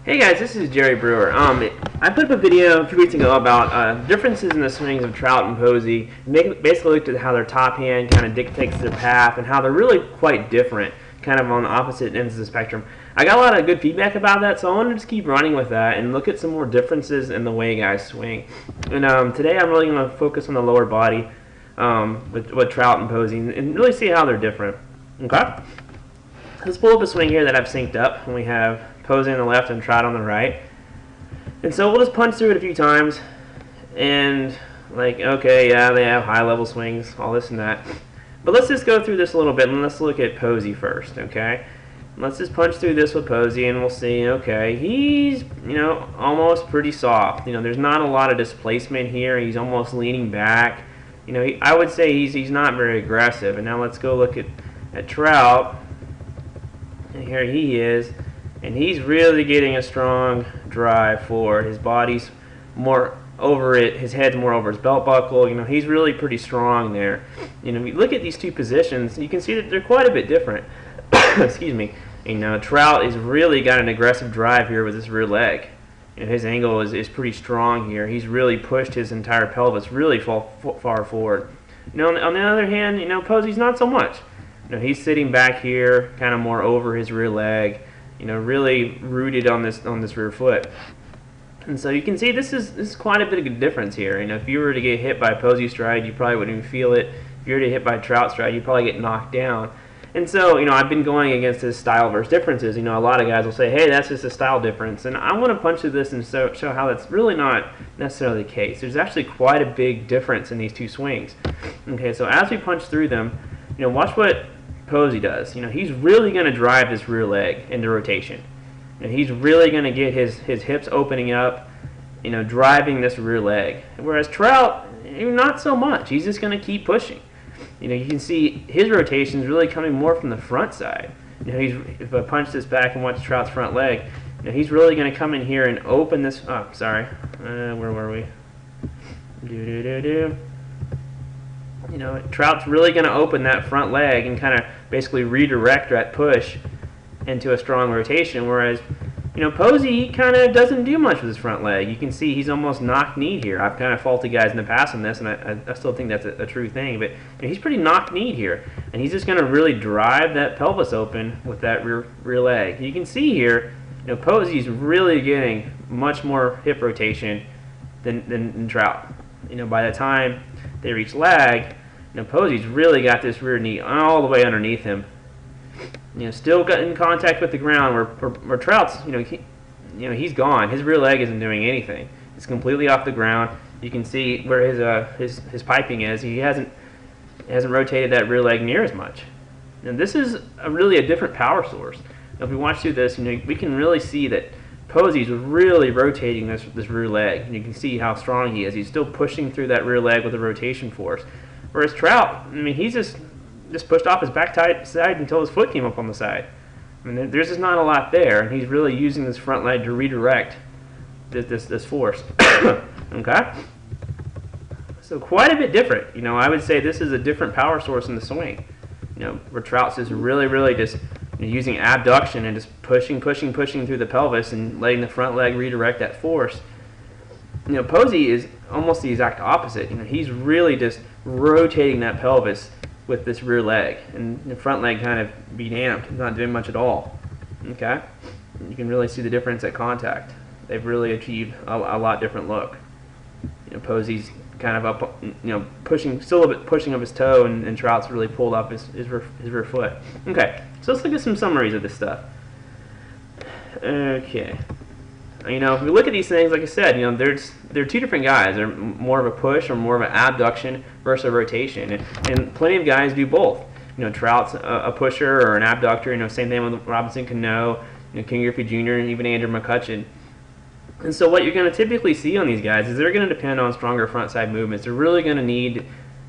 Hey guys, this is Jerry Brewer. I put up a video a few weeks ago about differences in the swings of Trout and Posey. Basically looked at how their top hand kind of dictates their path and how they're really quite different, kind of on opposite ends of the spectrum. I got a lot of good feedback about that, so I wanted to just keep running with that and look at some more differences in the way guys swing. And today I'm really going to focus on the lower body with Trout and Posey and really see how they're different. Okay? Let's pull up a swing here that I've synced up, and we have Posey on the left and Trout on the right. And so we'll just punch through it a few times, and like, okay, yeah, they have high-level swings, all this and that. But let's just go through this a little bit, and let's look at Posey first, okay? Let's just punch through this with Posey, and we'll see, okay, he's, almost pretty soft. There's not a lot of displacement here. He's almost leaning back. I would say he's not very aggressive. And now let's go look at Trout. And here he is, and he's really getting a strong drive forward. His body's more over it, his head's more over his belt buckle. He's really pretty strong there. If you look at these two positions, you can see that they're quite a bit different. Excuse me. Trout has really got an aggressive drive here with his rear leg. His angle is pretty strong here. He's really pushed his entire pelvis really far forward. On the other hand, Posey's not so much. He's sitting back here, kind of more over his rear leg, really rooted on this rear foot. And so you can see this is quite a bit of a difference here. If you were to get hit by Posey's stride, you probably wouldn't even feel it. If you were to get hit by Trout's stride, you'd probably get knocked down. And so, I've been going against this style versus differences. A lot of guys will say, hey, that's just a style difference. And I want to punch through this and show how that's really not necessarily the case. There's actually quite a big difference in these two swings. Okay, so as we punch through them, watch what Posey does. He's really going to drive this rear leg into rotation. He's really going to get his hips opening up, driving this rear leg. Whereas Trout, not so much. He's just going to keep pushing. You can see his rotation is really coming more from the front side. If I punch this back and watch Trout's front leg, he's really going to come in here and open this. Oh, sorry. Where were we? Trout's really going to open that front leg and kind of basically redirect that push into a strong rotation, whereas Posey, he kind of doesn't do much with his front leg. You can see he's almost knock-kneed here. I've kind of faulted guys in the past on this, and I still think that's a true thing, but he's pretty knock-kneed here, and he's just going to really drive that pelvis open with that rear leg. You can see here, Posey's really getting much more hip rotation than Trout. By the time they reach lag, Posey's really got this rear knee all the way underneath him. Still got in contact with the ground. Where Trout's, he's gone. His rear leg isn't doing anything. It's completely off the ground. You can see where his piping is. He hasn't rotated that rear leg near as much. And this is really a different power source. If we watch through this, we can really see that Posey's really rotating this rear leg. And you can see how strong he is. He's still pushing through that rear leg with a rotation force. Whereas Trout, he's just pushed off his back side until his foot came up on the side. There's just not a lot there, and he's really using this front leg to redirect this force. Okay? So quite a bit different. I would say this is a different power source in the swing. Where Trout's just really just using abduction and just pushing through the pelvis and letting the front leg redirect that force. Posey is almost the exact opposite. He's really just rotating that pelvis with this rear leg, and the front leg kind of be damned. He's not doing much at all. Okay? You can really see the difference at contact. They've really achieved a lot different look. Posey's kind of up, pushing, still a bit pushing up his toe, and Trout's really pulled up his rear foot. Okay, so let's look at some summaries of this stuff. Okay. If we look at these things, like I said, they're two different guys. They're more of a push or more of an abduction versus a rotation, and plenty of guys do both. Trout's a pusher or an abductor. Same thing with Robinson Cano, King Griffey Jr., and even Andrew McCutcheon. And so what you're going to typically see on these guys is they're going to depend on stronger front side movements. They're really going to need,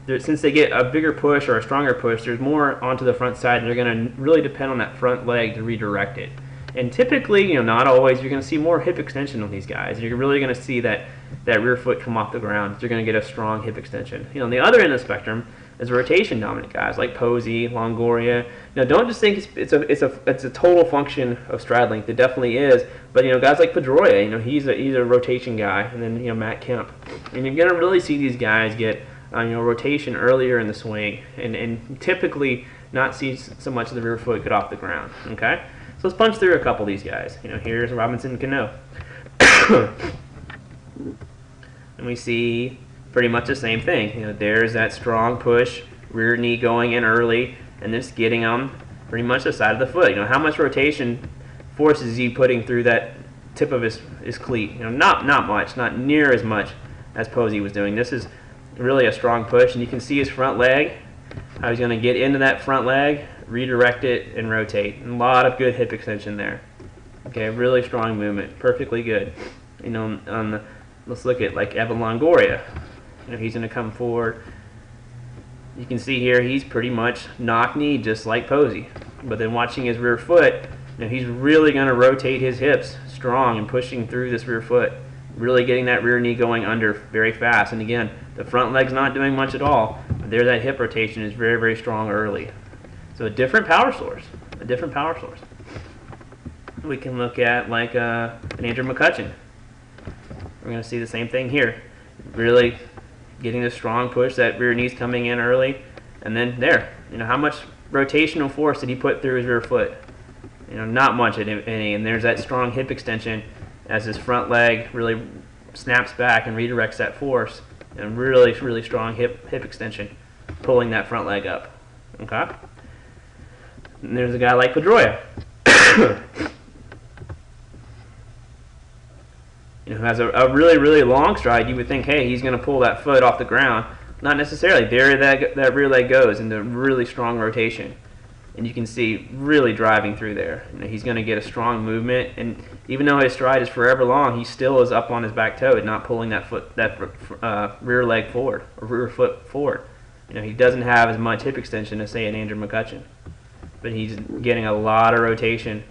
since they get a bigger push or a stronger push, there's more onto the front side, and they're going to really depend on that front leg to redirect it. And typically, not always, you're going to see more hip extension on these guys. You're really going to see that rear foot come off the ground. You're going to get a strong hip extension. On the other end of the spectrum, is rotation dominant guys like Posey, Longoria. Now, don't just think it's a total function of stride length. It definitely is. But guys like Pedroia, he's a rotation guy, and then Matt Kemp, and you're gonna really see these guys get rotation earlier in the swing, and typically not see so much of the rear foot get off the ground. Okay, so let's punch through a couple of these guys. Here's Robinson Cano, and we see pretty much the same thing. There's that strong push, rear knee going in early, and just getting on pretty much the side of the foot. How much rotation force is he putting through that tip of his cleat? Not much, not near as much as Posey was doing. This is really a strong push, and you can see his front leg, how he's going to get into that front leg, redirect it, and rotate. And a lot of good hip extension there. Okay, really strong movement, perfectly good. Let's look at like Evan Longoria. He's going to come forward. You can see here he's pretty much knock-knee just like Posey. But then watching his rear foot, he's really going to rotate his hips strong and pushing through this rear foot, really getting that rear knee going under very fast. And again, the front leg's not doing much at all, but there that hip rotation is very, very strong early. So a different power source, We can look at like an Andrew McCutcheon. We're going to see the same thing here. Really getting the strong push, that rear knee's coming in early, and then there. How much rotational force did he put through his rear foot? Not much at any. And there's that strong hip extension as his front leg really snaps back and redirects that force, and really, really strong hip extension, pulling that front leg up. Okay. And there's a guy like Pedroia. Who has a really, really long stride. You would think, hey, he's going to pull that foot off the ground. Not necessarily. There that rear leg goes into really strong rotation. And you can see really driving through there. He's going to get a strong movement. And even though his stride is forever long, he still is up on his back toe and not pulling that rear leg forward, or rear foot forward. He doesn't have as much hip extension as, say, an Andrew McCutcheon. But he's getting a lot of rotation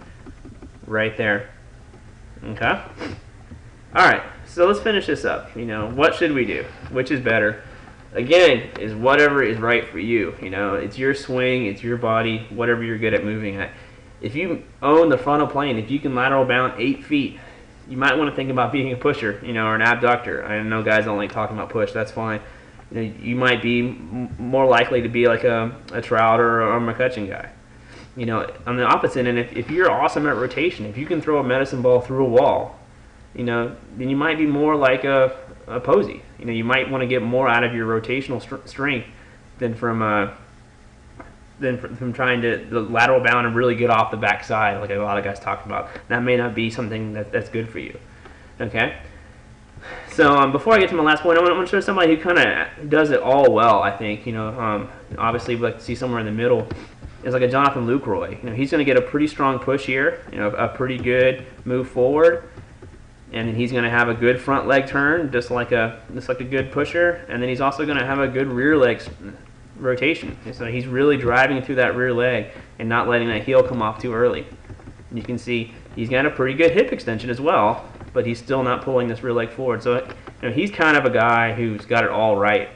right there. Okay? All right, so let's finish this up. What should we do? Which is better? Again, is whatever is right for you. It's your swing, it's your body, whatever you're good at moving at. If you own the frontal plane, if you can lateral bound 8 feet, you might want to think about being a pusher, or an abductor. I know guys don't like talking about push. That's fine. You might be more likely to be like a Trout or a McCutcheon guy. On the opposite end, if you're awesome at rotation, if you can throw a medicine ball through a wall, then you might be more like a Posey. You might want to get more out of your rotational strength than from trying to lateral bound and really get off the backside, like a lot of guys talk about. That may not be something that's good for you. Okay. So before I get to my last point, I want to show somebody who kind of does it all well. I think obviously we'd like to see somewhere in the middle. Is like a Jonathan Lucroy. He's going to get a pretty strong push here. A pretty good move forward. And then he's going to have a good front leg turn, just like a good pusher. And then he's also going to have a good rear leg rotation. And so he's really driving through that rear leg and not letting that heel come off too early. And you can see he's got a pretty good hip extension as well, but he's still not pulling this rear leg forward. So he's kind of a guy who's got it all right.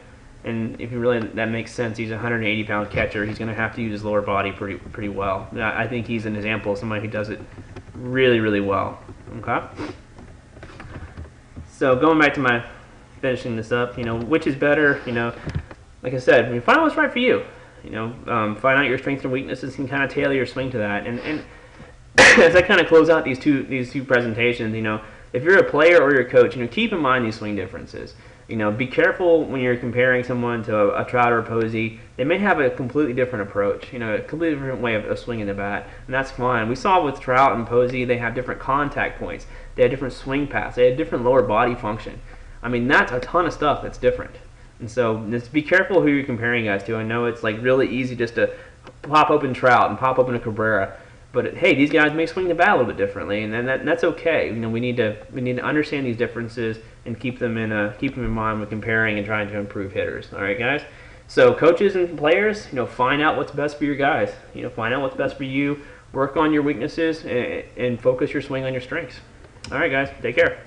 And if you really that makes sense, he's a 180-pound catcher. He's going to have to use his lower body pretty well. I think he's an example of somebody who does it really, really well. Okay. So going back to my finishing this up, which is better? Like I said, find out what's right for you. Find out your strengths and weaknesses and kind of tailor your swing to that. And as I kind of close out these two presentations, if you're a player or you're a coach, keep in mind these swing differences. Be careful when you're comparing someone to a Trout or a Posey. They may have a completely different approach, a completely different way of swinging the bat, and that's fine. We saw with Trout and Posey, they have different contact points. They have different swing paths. They have different lower body function. That's a ton of stuff that's different. And so just be careful who you're comparing guys to. I know it's like really easy just to pop open Trout and pop open a Cabrera. But hey, these guys may swing the bat a little bit differently, and that's okay. We need to understand these differences and keep them in mind when comparing and trying to improve hitters. All right, guys. So coaches and players, find out what's best for your guys. Find out what's best for you. Work on your weaknesses and focus your swing on your strengths. All right, guys. Take care.